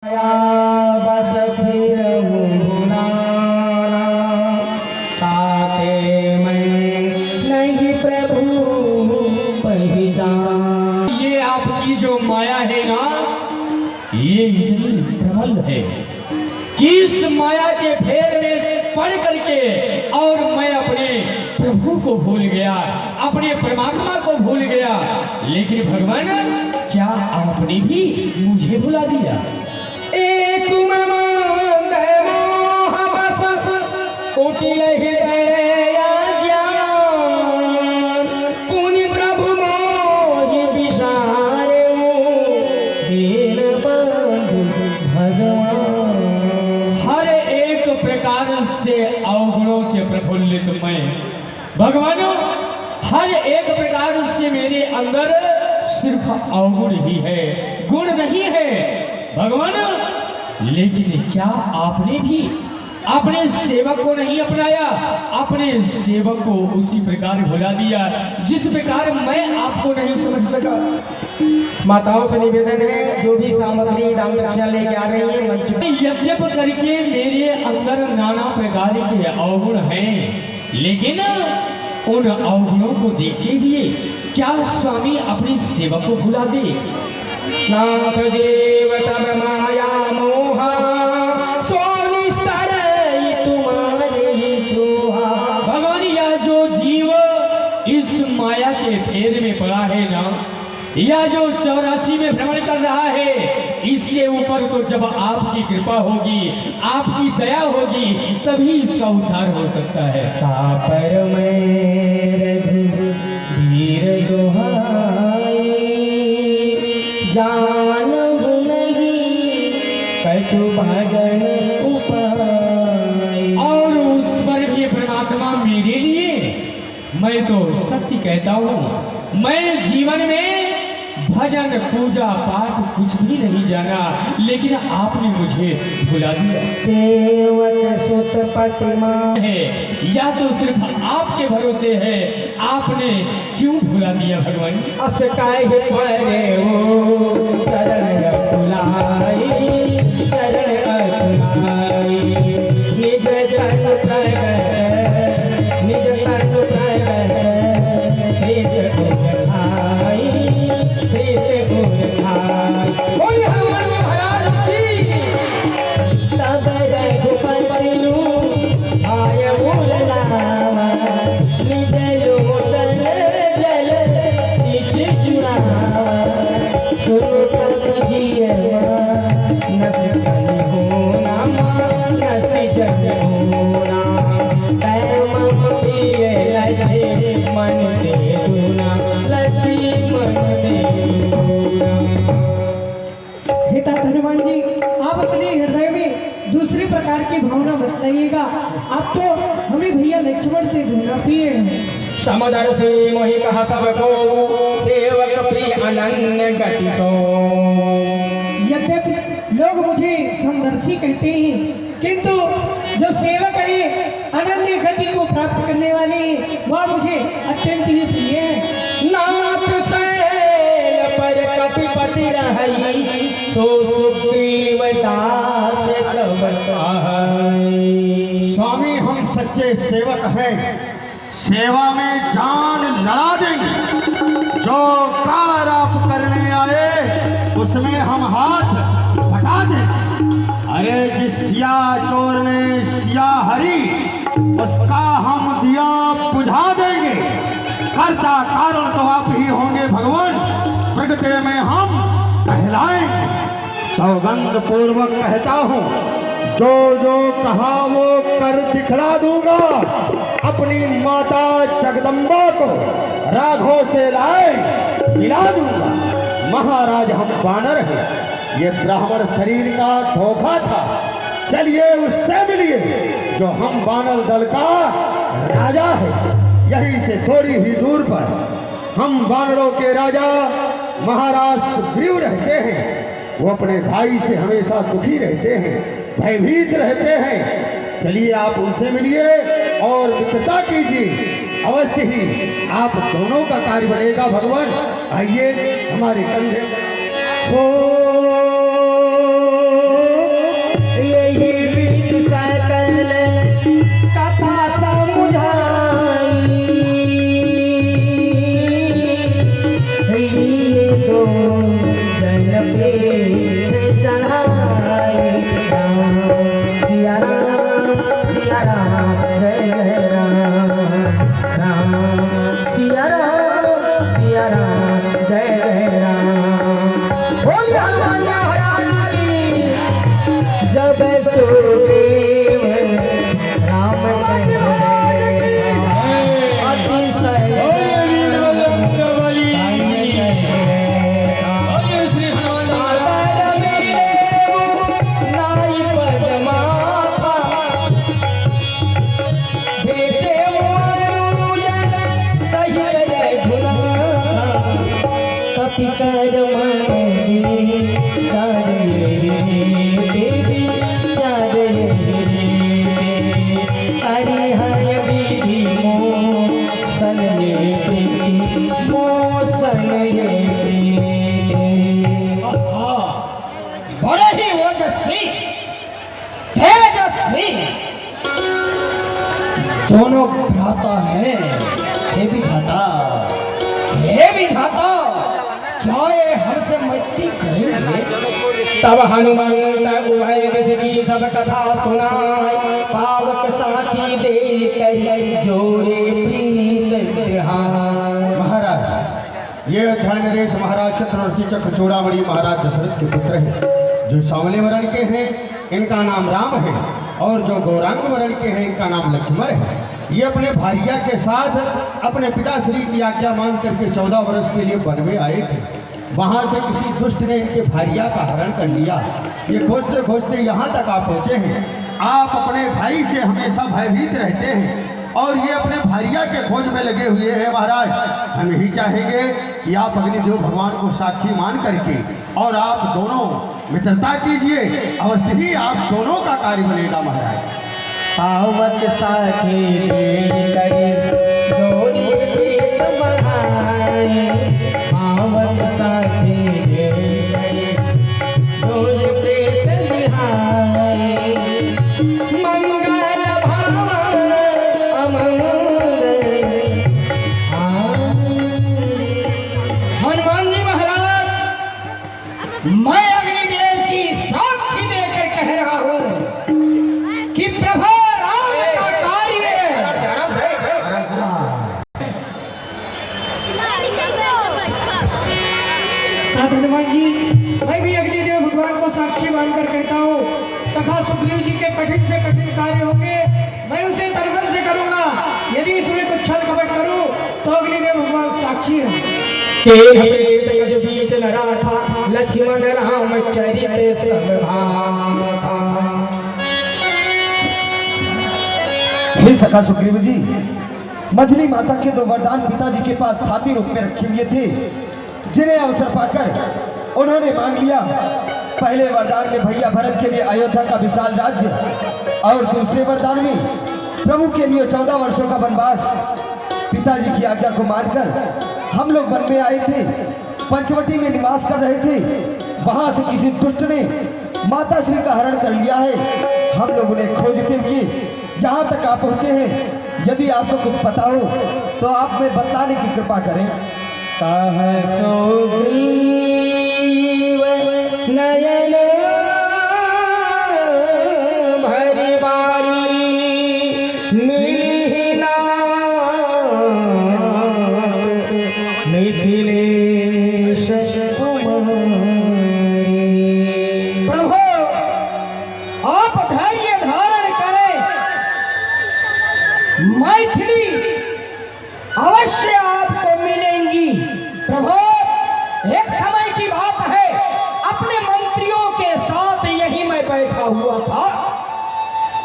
बस फिर ताते मैं नहीं प्रभु पहचान। ये आपकी जो माया है ना, ये इतनी प्रबल है कि इस माया के फेर में पड़ करके और मैं अपने प्रभु को भूल गया, अपने परमात्मा को भूल गया। लेकिन भगवान, क्या आपने भी मुझे भुला दिया? एक कुटिल हृदय ज्ञान पुनि प्रभु मोहि विसारे दीन बंधु भगवान। हर एक प्रकार से अवगुणों से प्रफुल्लित मैं भगवान, हर एक प्रकार से मेरे अंदर सिर्फ अवगुण ही है, गुण नहीं है भगवान। लेकिन क्या आपने भी अपने सेवक को नहीं अपनाया? अपने सेवक को उसी प्रकार भुला दिया जिस प्रकार मैं आपको नहीं समझ सका। माताओं से निवेदन है, जो भी सामग्री दान दक्षिणा लेके आ रही है मंच पे। यद्यप करके मेरे अंदर नाना प्रकार के अवगुण हैं, लेकिन उन अवगुणों को देखते हुए क्या स्वामी अपने सेवक को भुला दे? नाथ जीव तब माया मोहा सोनिस्तर तुम्हारे चूहा। भगवान, यह जो जीव इस माया के फेर में पड़ा है ना, या जो 84 में भ्रमण कर रहा है, इसके ऊपर तो जब आपकी कृपा होगी, आपकी दया होगी, तभी इसका उद्धार हो सकता है। तापर में धीर दुहाई जान नहीं कछु भजन उपाय। और उस पर भी परमात्मा मेरे लिए, मैं तो सत्य कहता हूँ, मैं जीवन में भजन पूजा पाठ कुछ भी नहीं जाना, लेकिन आपने मुझे भुला दिया। सेवक सुत प्रतिमा है या तो सिर्फ आपके भरोसे है, आपने क्यों भुला दिया भगवान? अस काहे परे हो चरण अकुलाई, चरण अकुलाई। निज तन प्रगट, निज तन प्रगट, प्रीत गुण छाई, प्रीत गुण छाई। बोल हमारी भयानक की तब रघुपति आय मूल नामा। निज लोचन जल शीश जुड़ावा, सुरपति जियवा नस जन होना, नस जन होना। पैम प्रिय लक्ष्मण दे दूना, लक्ष्मण दे दूना। पिता धनवान जी, आप अपने हृदय में दूसरी प्रकार की भावना मत लाइएगा। आप तो हमें भैया लक्ष्मण से धोना प्रिय है। समदर से मोहि कहा सबको, सेवक प्रिय अनन्य गति सो। यद्यपि लोग मुझे समदर्शी कहते हैं, किंतु जो सेवक है अनन्य गति को प्राप्त करने वाले, वह मुझे अत्यंत ही प्रिय है। नाथ शैल पर कपिपति रही, सो सुग्रीव दास कब कहाई। स्वामी, हम सच्चे सेवक हैं, सेवा में जान लड़ा देंगे। जो कार्य आप करने आए उसमें हम हाथ बटा देंगे। अरे जिस सिया चोर ने सिया हरी, उसका हम दिया बुझा देंगे। कर्ता कारण तो आप ही होंगे भगवान, प्रगटे में हम कहलाएंगे। सौगंध पूर्वक कहता हूँ, जो जो कहा वो कर दिखला दूंगा। अपनी माता जगदम्बा को राघव से लाए मिला दूंगा। महाराज, हम वानर हैं, ये ब्राह्मण शरीर का धोखा था। चलिए उससे मिलिए जो हम वानर दल का राजा है। यहीं से थोड़ी ही दूर पर हम वानरों के राजा महाराज सुग्रीव रहते हैं। वो अपने भाई से हमेशा दुखी रहते हैं, भयभीत रहते हैं। चलिए आप उनसे मिलिए और मित्रता कीजिए। अवश्य ही आप दोनों का कार्य बनेगा भगवान। आइए हमारे कंधे। वसुदेव राम बड़े ही ओजस्वी तेजस्वी दोनों भ्राता हैं। हे विधाता, हे विधाता, क्या ये हमसे मैत्री करेंगे? तब हनुमान उभय की सब कथा सुनाए, पावक साथी दे कर जोड़े प्रीत दृढ़ाए। महाराज, ये अध्याय नरेश महाराज चक्रवर्ती चक्र चूड़ामणि महाराज दशरथ के पुत्र हैं, जो सांवले वर्ण के हैं इनका नाम राम है, और जो गौरांग वर्ण के हैं इनका नाम लक्ष्मण है। ये अपने भारिया के साथ अपने पिताश्री की आज्ञा मान करके 14 वर्ष के लिए वन में आए थे। वहाँ से किसी दुष्ट ने इनके भारिया का हरण कर लिया। ये खोजते खोजते यहाँ तक आप पहुँचे हैं। आप अपने भाई से हमेशा भयभीत रहते हैं और ये अपने भारिया के खोज में लगे हुए हैं। महाराज, हम यही चाहेंगे कि आप अग्निदेव भगवान को साक्षी मान करके और आप दोनों मित्रता कीजिए, अवश्य ही आप दोनों का कार्य बनेगा। महाराज, पावक साथी करी जोड़ी प्रीत बढ़ाए, पावक साथी करी जोड़ी प्रीत निहाए, मंगल भावन अमंगल हनुमान जी महाराज, मैं अग्निदेव की साक्षी देकर कह रहा हूँ कि प्रभु राम का कार्य हनुमान जी, मैं भी अग्निदेव भगवान को साक्षी मानकर कहता हूँ, सखा सुग्रीव जी के कठिन से कठिन कार्य होंगे, मैं उसे तरगन से करूंगा। यदि इसमें कुछ छल कपट करूं तो अग्निदेव भगवान साक्षी है। बीच नराठा लक्ष्मण राम चरित सब भाखा। हे सखा सुग्रीव जी, मछली माता के 2 वरदान पिताजी के पास थाती रूप में रखे हुए थे, जिन्हें अवसर पाकर उन्होंने मांग लिया। पहले वरदान में भैया भरत के लिए अयोध्या का विशाल राज्य, और दूसरे वरदान में प्रभु के लिए 14 वर्षों का वनवास। पिताजी की आज्ञा को मानकर हम लोग वन में आए थे, पंचवटी में निवास कर रहे थे। वहां से किसी दुष्ट ने माता श्री का हरण कर लिया है। हम लोग उन्हें खोजते हुए यहाँ तक आप पहुँचे हैं। यदि आपको कुछ पता हो तो आप में बतलाने की कृपा करें। कह सुग्रीव नयन भरी बारी, मिली मिथिलेश कुमारी। प्रभु, आप धैर्य धारण करें, मैथिली अवश्य आपको मिलेंगी। प्रभु, एक समय की बात है, अपने मंत्रियों के साथ यही मैं बैठा हुआ था,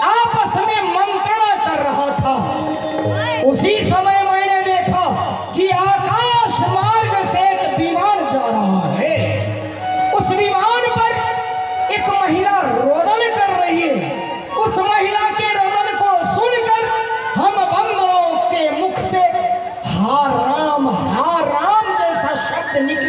आपस में मंत्रणा कर रहा था। उसी समय मैंने देखा कि आकाश मार्ग से एक विमान जा रहा है। उस विमान पर एक महिला रोदन कर रही है। उस महिला के रोदन को सुनकर हम बंदरों के मुख से हा राम जैसा शब्द निकल